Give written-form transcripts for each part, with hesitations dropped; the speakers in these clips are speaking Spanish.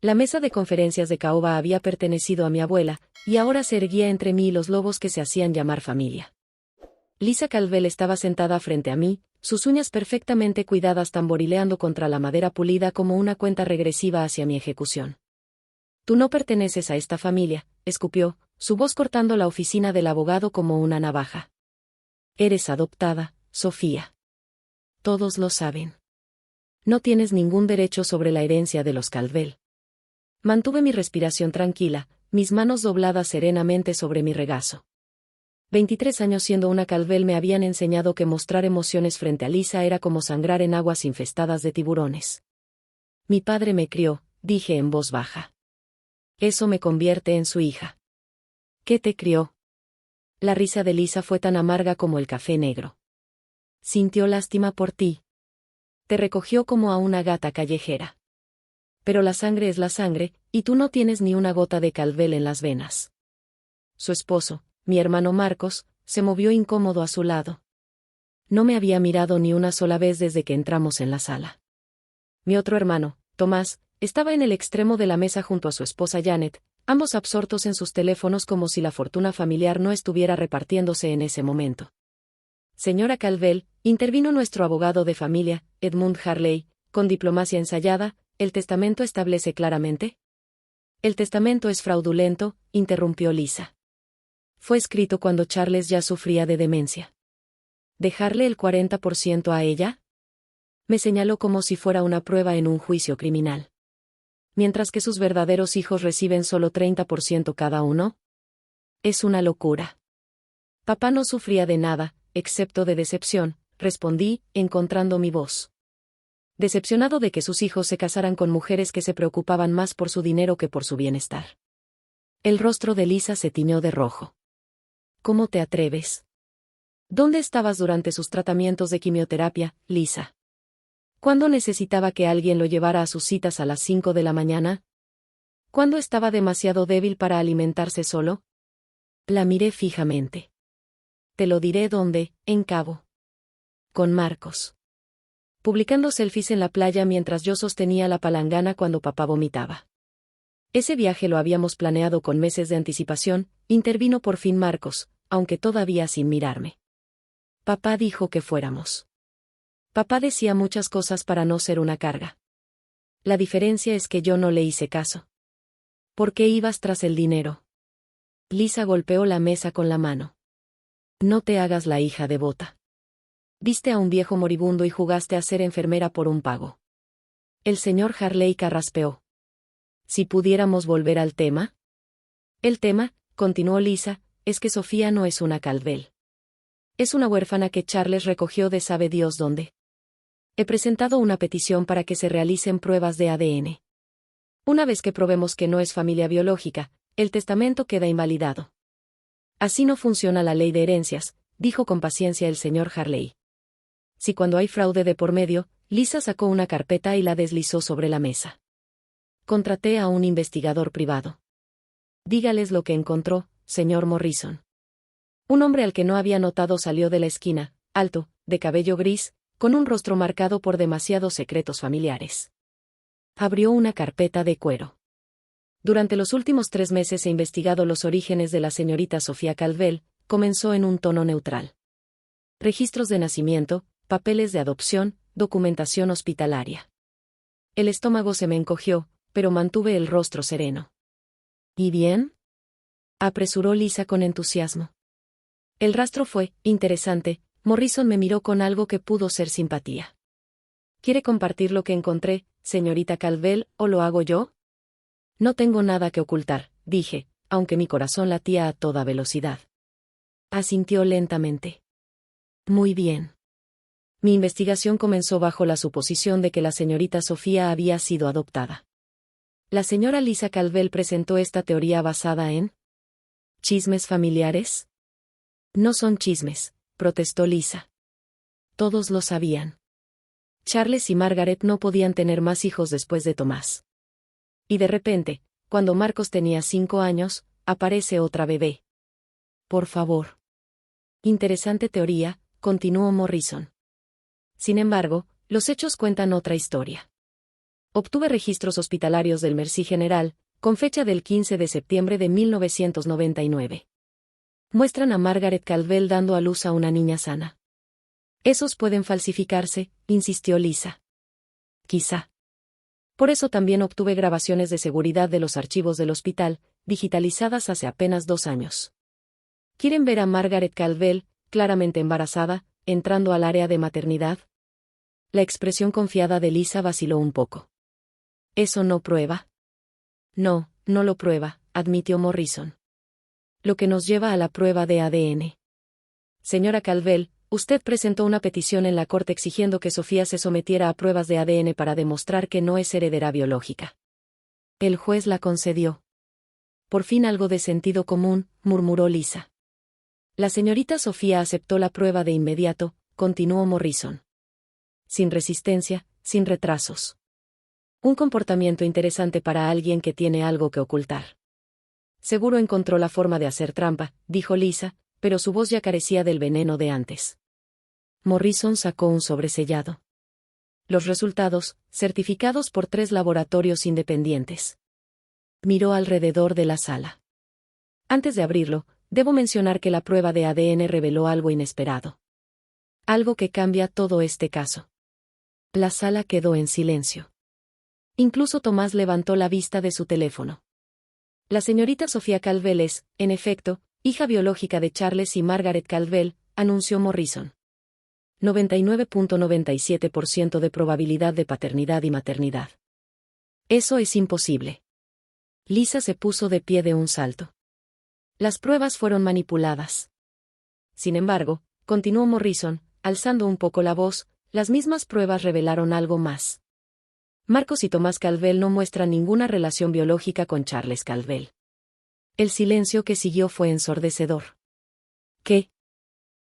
La mesa de conferencias de caoba había pertenecido a mi abuela, y ahora se erguía entre mí y los lobos que se hacían llamar familia. Lisa Calvel estaba sentada frente a mí, sus uñas perfectamente cuidadas tamborileando contra la madera pulida como una cuenta regresiva hacia mi ejecución. «Tú no perteneces a esta familia», escupió, su voz cortando la oficina del abogado como una navaja. «Eres adoptada, Sofía. Todos lo saben. No tienes ningún derecho sobre la herencia de los Calvel». Mantuve mi respiración tranquila, mis manos dobladas serenamente sobre mi regazo. 23 años siendo una Calvel me habían enseñado que mostrar emociones frente a Lisa era como sangrar en aguas infestadas de tiburones. «Mi padre me crió», dije en voz baja. «Eso me convierte en su hija». «¿Qué te crió?». La risa de Lisa fue tan amarga como el café negro. «Sintió lástima por ti. Te recogió como a una gata callejera. Pero la sangre es la sangre, y tú no tienes ni una gota de Calvel en las venas». Su esposo, mi hermano Marcos, se movió incómodo a su lado. No me había mirado ni una sola vez desde que entramos en la sala. Mi otro hermano, Tomás, estaba en el extremo de la mesa junto a su esposa Janet, ambos absortos en sus teléfonos como si la fortuna familiar no estuviera repartiéndose en ese momento. «Señora Calvel», intervino nuestro abogado de familia, Edmund Harley, con diplomacia ensayada, «¿el testamento establece claramente?». «El testamento es fraudulento», interrumpió Lisa. «Fue escrito cuando Charles ya sufría de demencia». «¿Dejarle el 40% a ella?». Me señaló como si fuera una prueba en un juicio criminal. «Mientras que sus verdaderos hijos reciben solo 30% cada uno». «Es una locura». «Papá no sufría de nada, excepto de decepción», respondí, encontrando mi voz. Decepcionado de que sus hijos se casaran con mujeres que se preocupaban más por su dinero que por su bienestar. El rostro de Lisa se tiñó de rojo. «¿Cómo te atreves?». «¿Dónde estabas durante sus tratamientos de quimioterapia, Lisa? ¿Cuándo necesitaba que alguien lo llevara a sus citas a las 5 de la mañana? ¿Cuándo estaba demasiado débil para alimentarse solo?». La miré fijamente. «Te lo diré dónde, en Cabo. Con Marcos. Publicando selfies en la playa mientras yo sostenía la palangana cuando papá vomitaba. Ese viaje lo habíamos planeado con meses de anticipación», intervino por fin Marcos, aunque todavía sin mirarme. «Papá dijo que fuéramos. Papá decía muchas cosas para no ser una carga. La diferencia es que yo no le hice caso». «¿Por qué ibas tras el dinero?». Lisa golpeó la mesa con la mano. «No te hagas la hija devota. Viste a un viejo moribundo y jugaste a ser enfermera por un pago». El señor Harley carraspeó. «Si pudiéramos volver al tema». «El tema», continuó Lisa, «es que Sofía no es una Calvel. Es una huérfana que Charles recogió de sabe Dios dónde. He presentado una petición para que se realicen pruebas de ADN. Una vez que probemos que no es familia biológica, el testamento queda invalidado». «Así no funciona la ley de herencias», dijo con paciencia el señor Harley. «Si cuando hay fraude de por medio», Lisa sacó una carpeta y la deslizó sobre la mesa. «Contraté a un investigador privado. Dígales lo que encontró, señor Morrison». Un hombre al que no había notado salió de la esquina, alto, de cabello gris, con un rostro marcado por demasiados secretos familiares. Abrió una carpeta de cuero. «Durante los últimos 3 meses he investigado los orígenes de la señorita Sofía Calvel», comenzó en un tono neutral. «Registros de nacimiento, papeles de adopción, documentación hospitalaria». El estómago se me encogió, pero mantuve el rostro sereno. «¿Y bien?», apresuró Lisa con entusiasmo. «El rastro fue interesante», Morrison me miró con algo que pudo ser simpatía. «¿Quiere compartir lo que encontré, señorita Calvel, o lo hago yo?». «No tengo nada que ocultar», dije, aunque mi corazón latía a toda velocidad. Asintió lentamente. «Muy bien». Mi investigación comenzó bajo la suposición de que la señorita Sofía había sido adoptada. La señora Lisa Calvel presentó esta teoría basada en ¿chismes familiares? «No son chismes», protestó Lisa. «Todos lo sabían. Charles y Margaret no podían tener más hijos después de Tomás. Y de repente, cuando Marcos tenía 5 años, aparece otra bebé». «Por favor». «Interesante teoría», continuó Morrison. «Sin embargo, los hechos cuentan otra historia. Obtuve registros hospitalarios del Mercy General, con fecha del 15 de septiembre de 1999. Muestran a Margaret Caldwell dando a luz a una niña sana. Esos pueden falsificarse, insistió Lisa. Quizá. Por eso también obtuve grabaciones de seguridad de los archivos del hospital, digitalizadas hace apenas 2 años. ¿Quieren ver a Margaret Caldwell, claramente embarazada, entrando al área de maternidad? La expresión confiada de Lisa vaciló un poco. ¿Eso no prueba? No, no lo prueba, admitió Morrison. Lo que nos lleva a la prueba de ADN. Señora Caldwell, usted presentó una petición en la corte exigiendo que Sofía se sometiera a pruebas de ADN para demostrar que no es heredera biológica. El juez la concedió. Por fin algo de sentido común, murmuró Lisa. La señorita Sofía aceptó la prueba de inmediato, continuó Morrison. Sin resistencia, sin retrasos. Un comportamiento interesante para alguien que tiene algo que ocultar. Seguro encontró la forma de hacer trampa, dijo Lisa, pero su voz ya carecía del veneno de antes. Morrison sacó un sobresellado. Los resultados, certificados por 3 laboratorios independientes. Miró alrededor de la sala. Antes de abrirlo, debo mencionar que la prueba de ADN reveló algo inesperado. Algo que cambia todo este caso. La sala quedó en silencio. Incluso Tomás levantó la vista de su teléfono. La señorita Sofía Caldwell es, en efecto, hija biológica de Charles y Margaret Caldwell, anunció Morrison. 99.97% de probabilidad de paternidad y maternidad. Eso es imposible. Lisa se puso de pie de un salto. Las pruebas fueron manipuladas. Sin embargo, continuó Morrison, alzando un poco la voz, las mismas pruebas revelaron algo más. Marcos y Tomás Caldwell no muestran ninguna relación biológica con Charles Caldwell. El silencio que siguió fue ensordecedor. ¿Qué?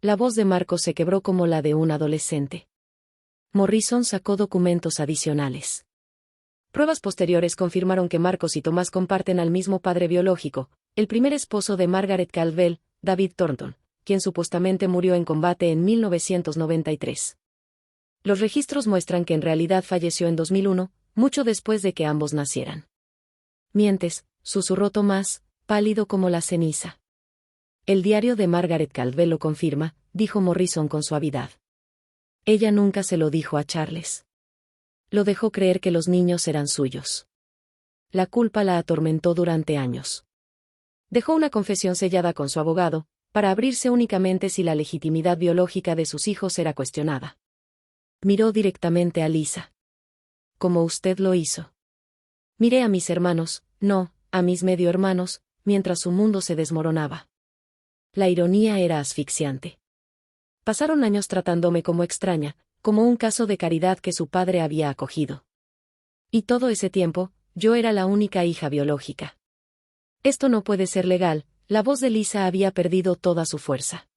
La voz de Marcos se quebró como la de un adolescente. Morrison sacó documentos adicionales. Pruebas posteriores confirmaron que Marcos y Tomás comparten al mismo padre biológico, el primer esposo de Margaret Caldwell, David Thornton, quien supuestamente murió en combate en 1993. Los registros muestran que en realidad falleció en 2001, mucho después de que ambos nacieran. Mientes, susurró Tomás, pálido como la ceniza. El diario de Margaret Caldwell lo confirma, dijo Morrison con suavidad. Ella nunca se lo dijo a Charles. Lo dejó creer que los niños eran suyos. La culpa la atormentó durante años. Dejó una confesión sellada con su abogado, para abrirse únicamente si la legitimidad biológica de sus hijos era cuestionada. Miró directamente a Lisa. Como usted lo hizo. Miré a mis hermanos, no, a mis medio hermanos, mientras su mundo se desmoronaba. La ironía era asfixiante. Pasaron años tratándome como extraña, como un caso de caridad que su padre había acogido. Y todo ese tiempo, yo era la única hija biológica. Esto no puede ser legal, la voz de Lisa había perdido toda su fuerza.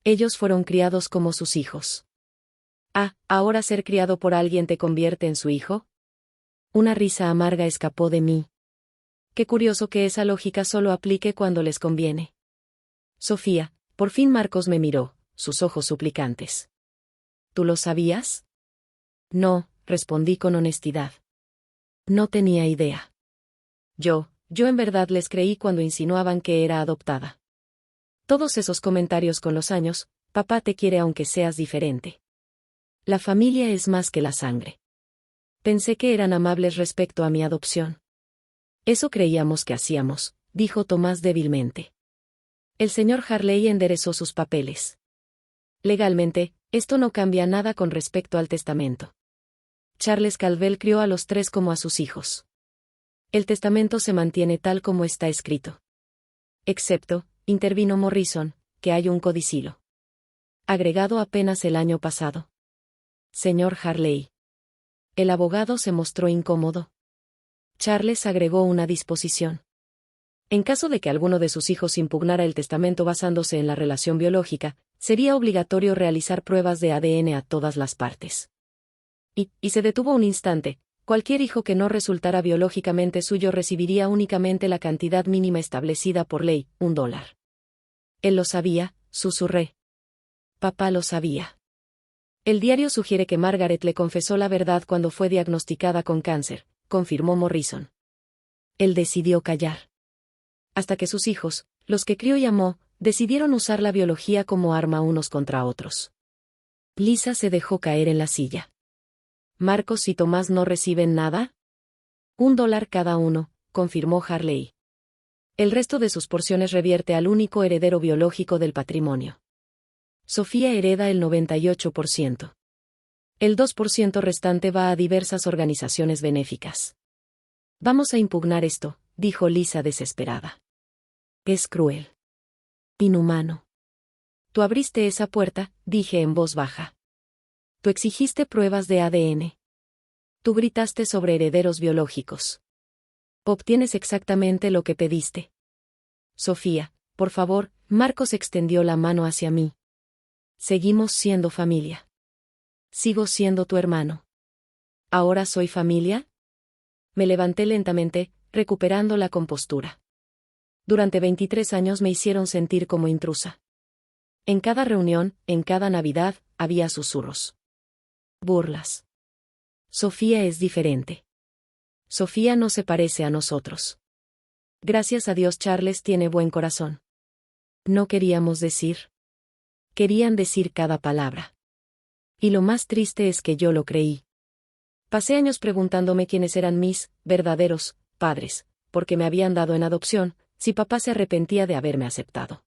Ellos fueron criados como sus hijos. Ah, ¿ahora ser criado por alguien te convierte en su hijo? Una risa amarga escapó de mí. Qué curioso que esa lógica solo aplique cuando les conviene. Sofía, por fin Marcos me miró, sus ojos suplicantes. ¿Tú lo sabías? No, respondí con honestidad. No tenía idea. Yo en verdad les creí cuando insinuaban que era adoptada. Todos esos comentarios con los años, papá te quiere aunque seas diferente. La familia es más que la sangre. Pensé que eran amables respecto a mi adopción. Eso creíamos que hacíamos, dijo Tomás débilmente. El señor Harley enderezó sus papeles. Legalmente, esto no cambia nada con respecto al testamento. Charles Caldwell crió a los 3 como a sus hijos. El testamento se mantiene tal como está escrito. Excepto, intervino Morrison, que hay un codicilo. Agregado apenas el año pasado. Señor Harley. El abogado se mostró incómodo. Charles agregó una disposición. En caso de que alguno de sus hijos impugnara el testamento basándose en la relación biológica, sería obligatorio realizar pruebas de ADN a todas las partes. Y se detuvo un instante, cualquier hijo que no resultara biológicamente suyo recibiría únicamente la cantidad mínima establecida por ley, $1. Él lo sabía, susurré. Papá lo sabía. El diario sugiere que Margaret le confesó la verdad cuando fue diagnosticada con cáncer, confirmó Morrison. Él decidió callar. Hasta que sus hijos, los que crió y amó, decidieron usar la biología como arma unos contra otros. Lisa se dejó caer en la silla. ¿Marcos y Tomás no reciben nada? $1 cada uno, confirmó Harley. El resto de sus porciones revierte al único heredero biológico del patrimonio. Sofía hereda el 98%. El 2% restante va a diversas organizaciones benéficas. Vamos a impugnar esto, dijo Lisa desesperada. Es cruel. Inhumano. Tú abriste esa puerta, dije en voz baja. Tú exigiste pruebas de ADN. Tú gritaste sobre herederos biológicos. Obtienes exactamente lo que pediste. Sofía, por favor, Marcos extendió la mano hacia mí. Seguimos siendo familia. Sigo siendo tu hermano. ¿Ahora soy familia? Me levanté lentamente, recuperando la compostura. Durante 23 años me hicieron sentir como intrusa. En cada reunión, en cada Navidad, había susurros. Burlas. Sofía es diferente. Sofía no se parece a nosotros. Gracias a Dios Charles tiene buen corazón. No queríamos decir. Querían decir cada palabra. Y lo más triste es que yo lo creí. Pasé años preguntándome quiénes eran mis verdaderos padres, porque me habían dado en adopción, si papá se arrepentía de haberme aceptado.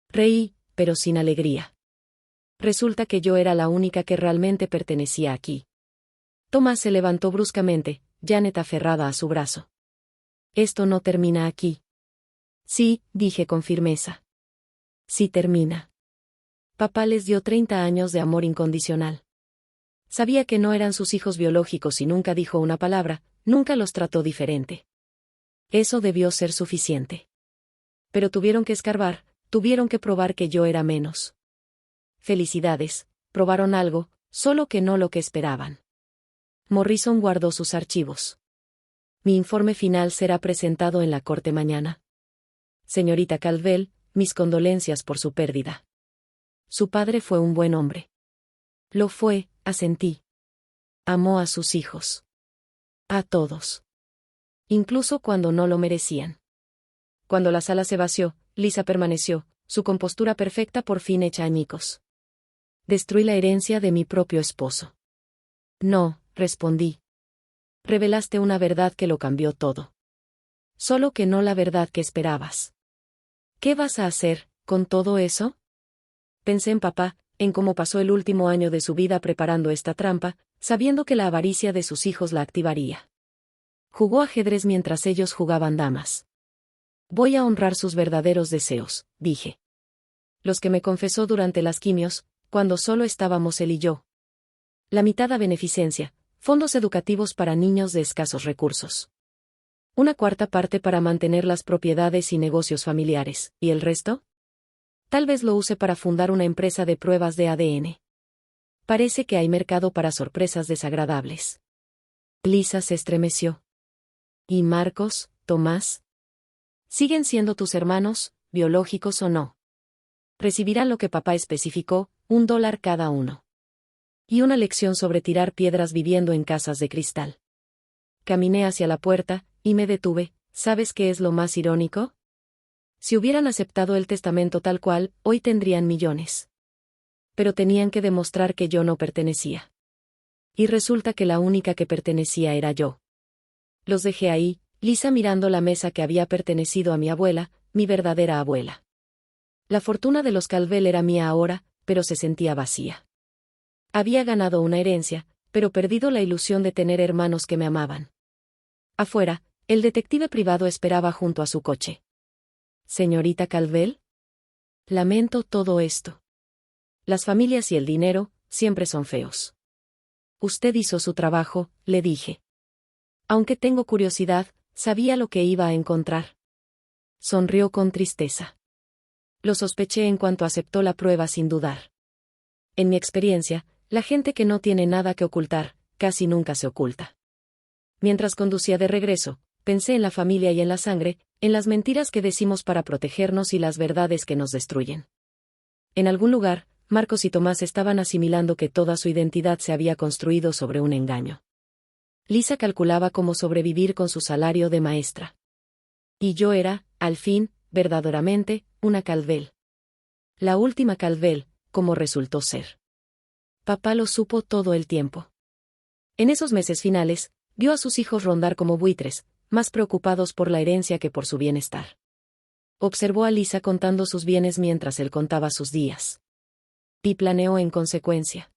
Reí, pero sin alegría. Resulta que yo era la única que realmente pertenecía aquí. Tomás se levantó bruscamente, Janet aferrada a su brazo. Esto no termina aquí. Sí, dije con firmeza. Sí termina. Papá les dio 30 años de amor incondicional. Sabía que no eran sus hijos biológicos y nunca dijo una palabra, nunca los trató diferente. Eso debió ser suficiente. Pero tuvieron que escarbar, tuvieron que probar que yo era menos. Felicidades, probaron algo, solo que no lo que esperaban. Morrison guardó sus archivos. Mi informe final será presentado en la corte mañana. Señorita Caldwell, mis condolencias por su pérdida. Su padre fue un buen hombre. Lo fue, asentí. Amó a sus hijos. A todos. Incluso cuando no lo merecían. Cuando la sala se vació, Lisa permaneció, su compostura perfecta por fin hecha añicos. Destruí la herencia de mi propio esposo. No, respondí. Revelaste una verdad que lo cambió todo. Solo que no la verdad que esperabas. ¿Qué vas a hacer con todo eso? Pensé en papá, en cómo pasó el último año de su vida preparando esta trampa, sabiendo que la avaricia de sus hijos la activaría. Jugó ajedrez mientras ellos jugaban damas. Voy a honrar sus verdaderos deseos, dije. Los que me confesó durante las quimios, cuando solo estábamos él y yo. La mitad a beneficencia, fondos educativos para niños de escasos recursos. Una cuarta parte para mantener las propiedades y negocios familiares, ¿y el resto? Tal vez lo use para fundar una empresa de pruebas de ADN. Parece que hay mercado para sorpresas desagradables. Lisa se estremeció. ¿Y Marcos, Tomás? ¿Siguen siendo tus hermanos, biológicos o no? Recibirán lo que papá especificó, $1 cada uno. Y una lección sobre tirar piedras viviendo en casas de cristal. Caminé hacia la puerta, y me detuve. ¿Sabes qué es lo más irónico? Si hubieran aceptado el testamento tal cual, hoy tendrían millones. Pero tenían que demostrar que yo no pertenecía. Y resulta que la única que pertenecía era yo. Los dejé ahí, Lisa mirando la mesa que había pertenecido a mi abuela, mi verdadera abuela. La fortuna de los Caldwell era mía ahora, pero se sentía vacía. Había ganado una herencia, pero perdido la ilusión de tener hermanos que me amaban. Afuera, el detective privado esperaba junto a su coche. ¿Señorita Caldwell? Lamento todo esto. Las familias y el dinero, siempre son feos. Usted hizo su trabajo, le dije. Aunque tengo curiosidad, sabía lo que iba a encontrar. Sonrió con tristeza. Lo sospeché en cuanto aceptó la prueba sin dudar. En mi experiencia, la gente que no tiene nada que ocultar, casi nunca se oculta. Mientras conducía de regreso, pensé en la familia y en la sangre, en las mentiras que decimos para protegernos y las verdades que nos destruyen. En algún lugar, Marcos y Tomás estaban asimilando que toda su identidad se había construido sobre un engaño. Lisa calculaba cómo sobrevivir con su salario de maestra. Y yo era, al fin, verdaderamente, una Caldwell. La última Caldwell, como resultó ser. Papá lo supo todo el tiempo. En esos meses finales, vio a sus hijos rondar como buitres, más preocupados por la herencia que por su bienestar. Observó a Lisa contando sus bienes mientras él contaba sus días. Y planeó en consecuencia.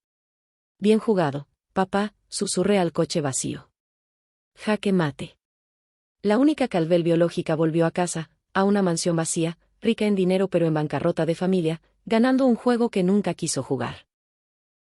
Bien jugado, papá, susurré al coche vacío. Jaque mate. La única Caldwell biológica volvió a casa, a una mansión vacía, rica en dinero pero en bancarrota de familia, ganando un juego que nunca quiso jugar.